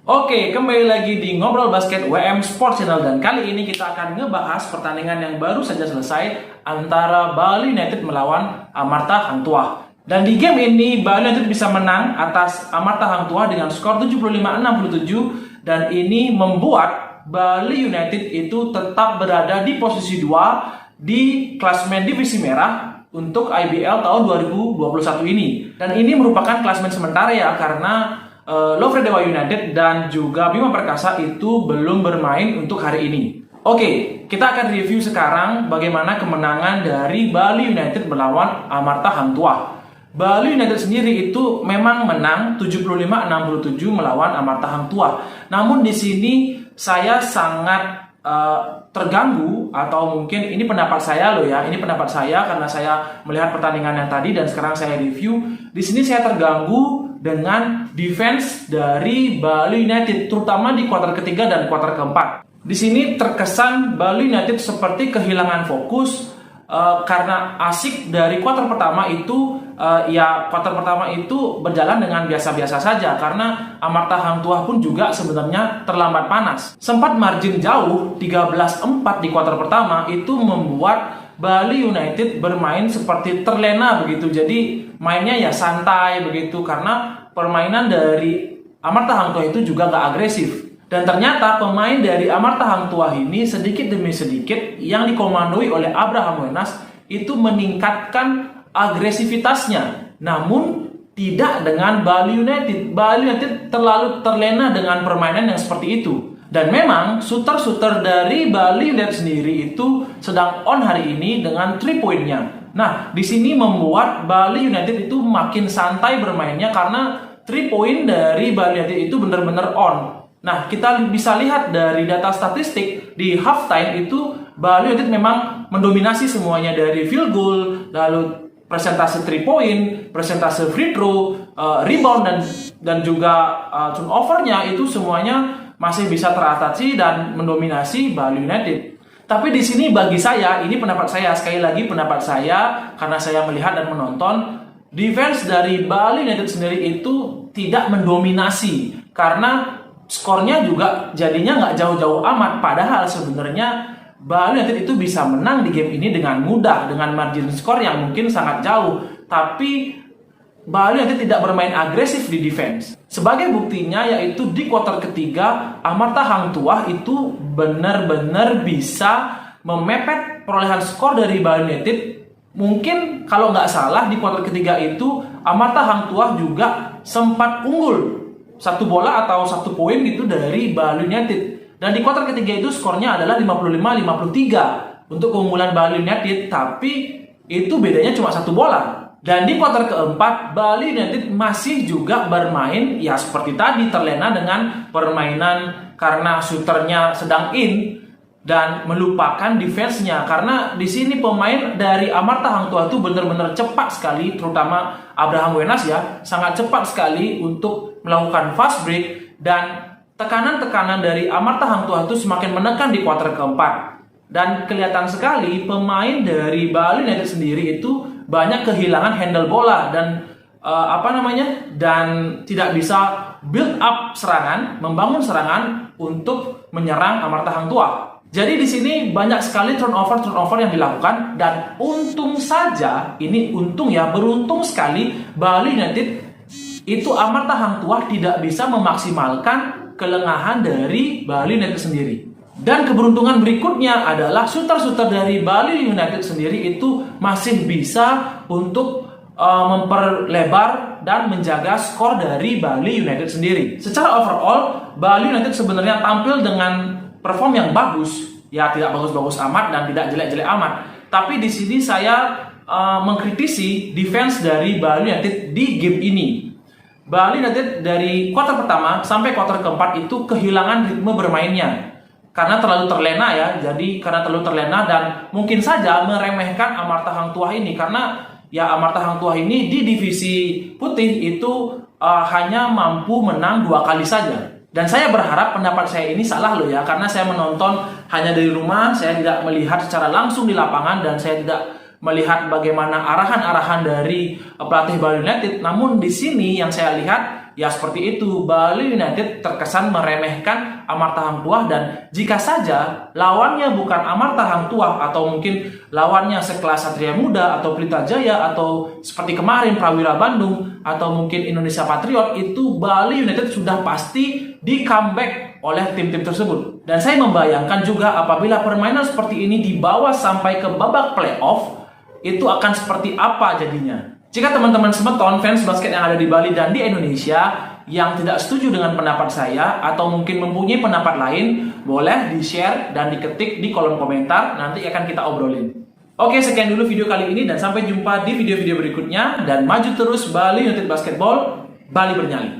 Oke, kembali lagi di Ngobrol Basket WM Sports Channel, dan kali ini kita akan ngebahas pertandingan yang baru saja selesai antara Bali United melawan Amarta Hang Tuah. Dan di game ini Bali United bisa menang atas Amarta Hang Tuah dengan skor 75-67, dan ini membuat Bali United itu tetap berada di posisi 2 di klasemen divisi merah untuk IBL tahun 2021 ini. Dan ini merupakan klasemen sementara ya, karena Lofredewa United dan juga Bima Perkasa itu belum bermain untuk hari ini. Oke, kita akan review sekarang bagaimana kemenangan dari Bali United melawan Amarta Hang Tuah. Bali United sendiri itu memang menang 75-67 melawan Amarta Hang Tuah. Namun di sini saya sangat terganggu, atau mungkin ini pendapat saya loh ya, ini pendapat saya karena saya melihat pertandingan yang tadi dan sekarang saya review. Di sini saya terganggu dengan defense dari Bali United, terutama di kuarter ketiga dan kuarter keempat. Di sini terkesan Bali United seperti kehilangan fokus karena asik dari kuarter pertama itu kuarter pertama itu berjalan dengan biasa-biasa saja, karena Amarta Hang Tuah pun juga sebenarnya terlambat panas. Sempat margin jauh 13-4 di kuarter pertama itu membuat Bali United bermain seperti terlena begitu. Jadi mainnya ya santai begitu, karena permainan dari Amarta Hang Tuah itu juga gak agresif. Dan ternyata pemain dari Amarta Hang Tuah ini sedikit demi sedikit yang dikomandoi oleh Abraham Wenas itu meningkatkan agresivitasnya. Namun tidak dengan Bali United. Bali United terlalu terlena dengan permainan yang seperti itu. Dan memang shooter-shooter dari Bali United sendiri itu sedang on hari ini dengan 3 poinnya. Nah, di sini membuat Bali United itu makin santai bermainnya karena 3 point dari Bali United itu benar-benar on. Nah, kita bisa lihat dari data statistik di halftime itu Bali United memang mendominasi semuanya, dari field goal, lalu presentase 3 point, presentase free throw, rebound dan juga turnover-nya itu semuanya masih bisa teratasi dan mendominasi Bali United. Tapi di sini bagi saya, ini pendapat saya, sekali lagi pendapat saya karena saya melihat dan menonton, defense dari Bali United sendiri itu tidak mendominasi, karena skornya juga jadinya nggak jauh-jauh amat. Padahal sebenarnya Bali United itu bisa menang di game ini dengan mudah, dengan margin skor yang mungkin sangat jauh. Tapi Bali United tidak bermain agresif di defense. Sebagai buktinya yaitu di kuarter ketiga, Amarta Hang Tuah itu benar-benar bisa memepet perolehan skor dari Bali United. Mungkin kalau nggak salah di kuarter ketiga itu Amarta Hang Tuah juga sempat unggul 1 bola atau 1 poin gitu dari Bali United. Dan di kuarter ketiga itu skornya adalah 55-53 untuk keunggulan Bali United, tapi itu bedanya cuma 1 bola. Dan di kuarter keempat, Bali United masih juga bermain ya seperti tadi, terlena dengan permainan karena shooternya sedang in dan melupakan defense-nya. Karena di sini pemain dari Amarta Hang Tuah itu benar-benar cepat sekali, terutama Abraham Wenas ya, sangat cepat sekali untuk melakukan fast break, dan tekanan-tekanan dari Amarta Hang Tuah itu semakin menekan di kuarter keempat. Dan kelihatan sekali pemain dari Bali United sendiri itu banyak kehilangan handle bola dan dan tidak bisa build up serangan, membangun serangan untuk menyerang Amarta Hang Tuah. Jadi di sini banyak sekali turnover yang dilakukan, dan untung saja, ini untung ya, beruntung sekali Bali United itu Amarta Hang Tuah tidak bisa memaksimalkan kelengahan dari Bali United sendiri. Dan keberuntungan berikutnya adalah shooter-shooter dari Bali United sendiri itu masih bisa untuk memperlebar dan menjaga skor dari Bali United sendiri. Secara overall, Bali United sebenarnya tampil dengan perform yang bagus, ya tidak bagus-bagus amat dan tidak jelek-jelek amat. Tapi di sini saya mengkritisi defense dari Bali United di game ini. Bali United dari kuarter pertama sampai kuarter keempat itu kehilangan ritme bermainnya karena terlalu terlena ya. Jadi karena terlalu terlena dan mungkin saja meremehkan Amarta Hang Tuah ini, karena ya Amarta Hang Tuah ini di divisi putih itu hanya mampu menang 2 kali saja. Dan saya berharap pendapat saya ini salah loh ya, karena saya menonton hanya dari rumah, saya tidak melihat secara langsung di lapangan dan saya tidak melihat bagaimana arahan-arahan dari pelatih Bali United. Namun di sini yang saya lihat ya seperti itu, Bali United terkesan meremehkan Amarta Hang Tuah, dan jika saja lawannya bukan Amarta Hang Tuah atau mungkin lawannya sekelas Satria Muda atau Pelita Jaya atau seperti kemarin Prawira Bandung atau mungkin Indonesia Patriot, itu Bali United sudah pasti di comeback oleh tim-tim tersebut. Dan saya membayangkan juga apabila permainan seperti ini dibawa sampai ke babak playoff, itu akan seperti apa jadinya. Jika teman-teman semeton fans basket yang ada di Bali dan di Indonesia yang tidak setuju dengan pendapat saya atau mungkin mempunyai pendapat lain, boleh di-share dan diketik di kolom komentar, nanti akan kita obrolin. Oke, sekian dulu video kali ini dan sampai jumpa di video-video berikutnya, dan maju terus Bali United Basketball, Bali bernyali.